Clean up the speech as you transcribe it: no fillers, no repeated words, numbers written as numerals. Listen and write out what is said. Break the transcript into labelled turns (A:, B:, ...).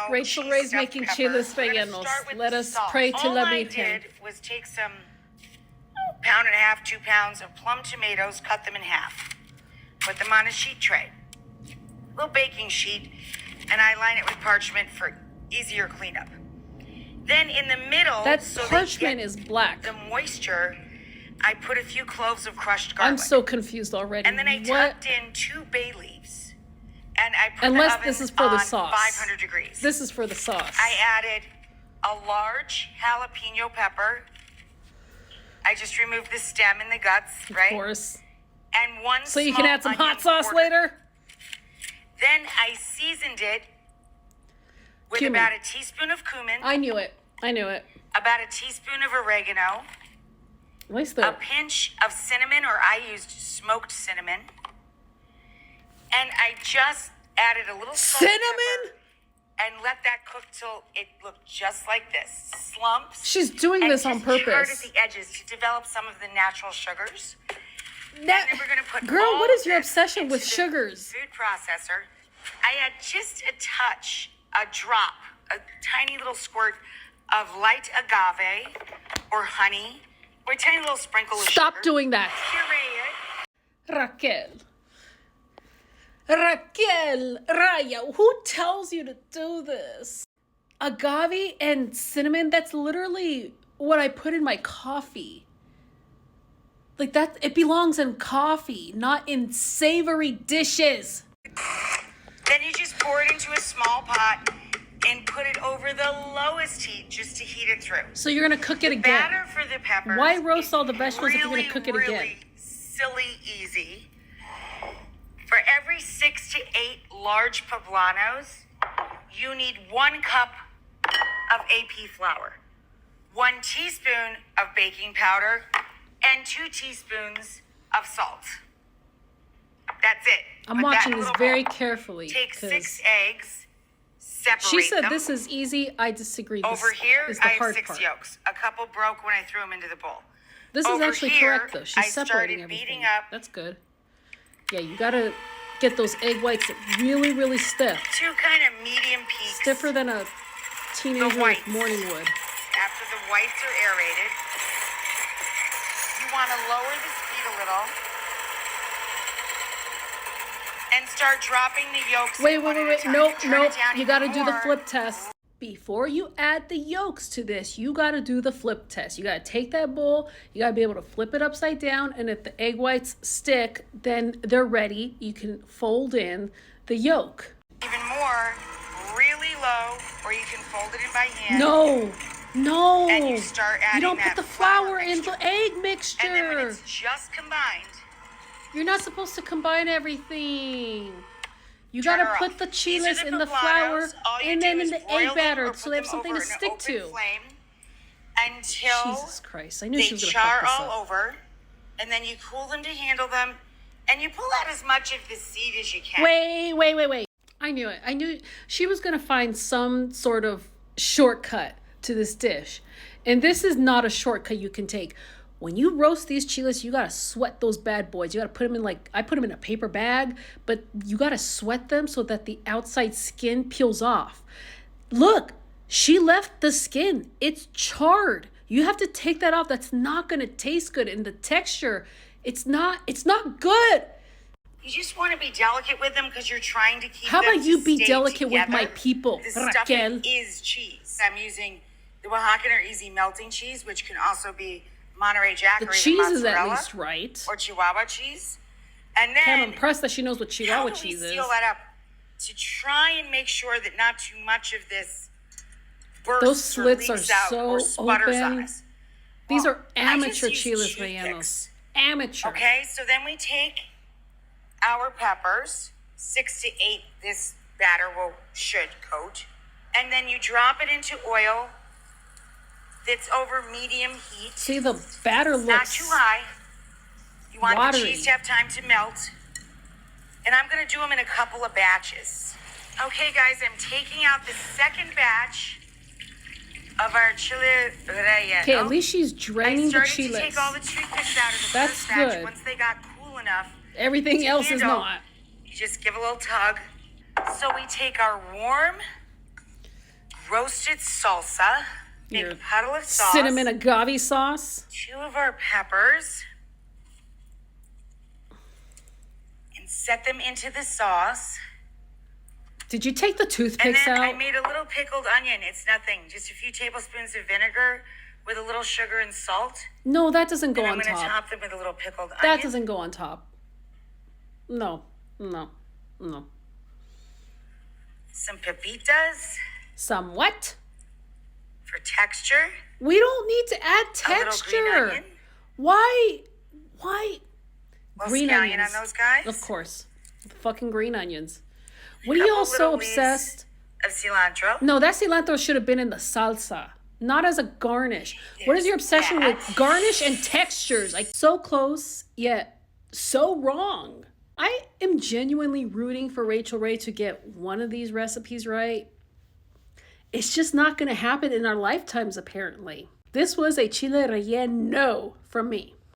A: Rachael Ray's making chiles rellenos. Let us pray to la Virgen. All I
B: did was take some 1.5 to 2 pounds of plum tomatoes, cut them in half, put them on a sheet tray, little baking sheet, and I line it with parchment for easier cleanup. Then in the middle,
A: that parchment is black.
B: The moisture, I put a few cloves of crushed garlic.
A: I'm so confused already.
B: And then I tucked in 2 bay leaves. And I put
A: Unless
B: the oven
A: this is for the
B: on
A: sauce.
B: 500 degrees.
A: This is for the sauce.
B: I added a large jalapeno pepper. I just removed the stem and the guts, right?
A: Of course.
B: And one
A: so you can add some hot sauce
B: quarter.
A: later?
B: Then I seasoned it with
A: cumin.
B: about a teaspoon of cumin.
A: I knew it.
B: About a teaspoon of oregano. A pinch of cinnamon, or I used smoked cinnamon. And I just added a little salt
A: cinnamon
B: and let that cook till it looked just like this. Slumps.
A: She's doing this on purpose.
B: Hard at the edges to develop some of the natural sugars. And then we're going to put
A: girl, what is your obsession with sugars?
B: Food processor. I add just a touch, a drop, a tiny little squirt of light agave or honey, or a tiny little sprinkle of sugar.
A: Stop doing that.
B: Puree it.
A: Racheal, Raya, who tells you to do this? Agave and cinnamon, that's literally what I put in my coffee. Like that, it belongs in coffee, not in savory dishes.
B: Then you just pour it into a small pot and put it over the lowest heat just to heat it through.
A: So you're gonna cook it again.
B: Batter for the peppers.
A: Why roast all the vegetables if you're gonna cook it again?
B: Really silly easy. For every 6 to 8 large poblanos, you need 1 cup of AP flour, 1 teaspoon of baking powder, and 2 teaspoons of salt. That's it.
A: I'm watching this very carefully.
B: Take 6 eggs, separate
A: She said
B: them.
A: this is easy. I disagree. This
B: Over here,
A: is the
B: I have
A: hard
B: 6
A: part.
B: yolks. A couple broke when I threw them into the bowl.
A: This is actually correct, though. She's separating everything.
B: Beating up.
A: That's good. Yeah, you gotta get those egg whites really, really stiff.
B: 2 kind of medium peaks.
A: Stiffer than a teenager with morning wood.
B: After the whites are aerated, you want to lower the speed a little and start dropping the yolks.
A: Wait. Nope. You gotta do the flip test. Before you add the yolks to this, you gotta do the flip test. You gotta take that bowl, you gotta be able to flip it upside down, and if the egg whites stick, then they're ready. You can fold in the yolk.
B: Even more, really low, or you can fold it in by hand.
A: No.
B: And you start adding
A: You don't put the flour in the egg mixture.
B: And then when it's just combined,
A: you're not supposed to combine everything. You gotta put the chiles in the flour and then in the egg batter so they have something to stick to.
B: Until
A: Jesus Christ, I knew she was gonna
B: char
A: fuck this
B: all
A: up.
B: over, and then you cool them to handle them, and you pull out as much of the seed as you can.
A: Wait. I knew it. I knew she was gonna find some sort of shortcut to this dish. And this is not a shortcut you can take. When you roast these chiles, you gotta sweat those bad boys. You gotta put them in I put them in a paper bag, but you gotta sweat them so that the outside skin peels off. Look, she left the skin. It's charred. You have to take that off. That's not gonna taste good. And the texture, it's not good.
B: You just want to be delicate with them because you're trying to keep
A: How
B: them
A: about you be
B: stay
A: delicate
B: together.
A: with my people,
B: The
A: Racheal?
B: stuffing is cheese. I'm using the Oaxacan or easy melting cheese, which can also be Monterey Jack
A: The
B: or
A: cheese
B: even
A: is at
B: mozzarella
A: least right.
B: or Chihuahua cheese. And then
A: I'm impressed that she knows what Chihuahua cheese is.
B: Seal that up to try and make sure that not too much of this bursts
A: Those slits
B: or
A: are
B: leaks out
A: so
B: or sputters on
A: open.
B: us.
A: These
B: Well,
A: are
B: I
A: amateur
B: just use
A: chiles rellenos.
B: toothpicks.
A: Amateur.
B: Okay, so then we take our peppers, 6 to 8 this batter should coat, and then you drop it into oil that's over medium heat.
A: See, the batter looks
B: Not too high. You want
A: watery.
B: the cheese to have time to melt. And I'm going to do them in a couple of batches. Okay, guys, I'm taking out the second batch of our chile relleno.
A: Okay, at least she's draining the
B: I started
A: chiles.
B: to take all the toothpicks out of the
A: That's
B: first batch.
A: good.
B: Once they got cool enough,
A: Everything else is
B: handle,
A: not.
B: you just give a little tug. So we take our warm roasted salsa. Make
A: Your
B: a puddle of sauce.
A: cinnamon agave sauce.
B: 2 of our peppers. And set them into the sauce.
A: Did you take the
B: And
A: toothpicks
B: then I
A: out?
B: made a little pickled onion. It's nothing. Just a few tablespoons of vinegar with a little sugar and salt.
A: No, that doesn't go
B: And
A: on
B: I'm going to
A: top.
B: top them with a little pickled
A: That
B: onion.
A: doesn't go on top. No.
B: Some pepitas
A: Some what?
B: for texture.
A: We don't need to add
B: A little green
A: texture.
B: onion.
A: Why?
B: Little
A: Green
B: scallion
A: onions.
B: on those guys.
A: Of course. Fucking green onions. What are you
B: Couple
A: all so
B: little leaves
A: obsessed?
B: of cilantro.
A: No, that cilantro should have been in the salsa, not as a garnish. What is your obsession with garnish and textures? Like, so close, yet so wrong. I am genuinely rooting for Rachael Ray to get one of these recipes right. It's just not going to happen in our lifetimes, apparently. This was a chile relleno from me.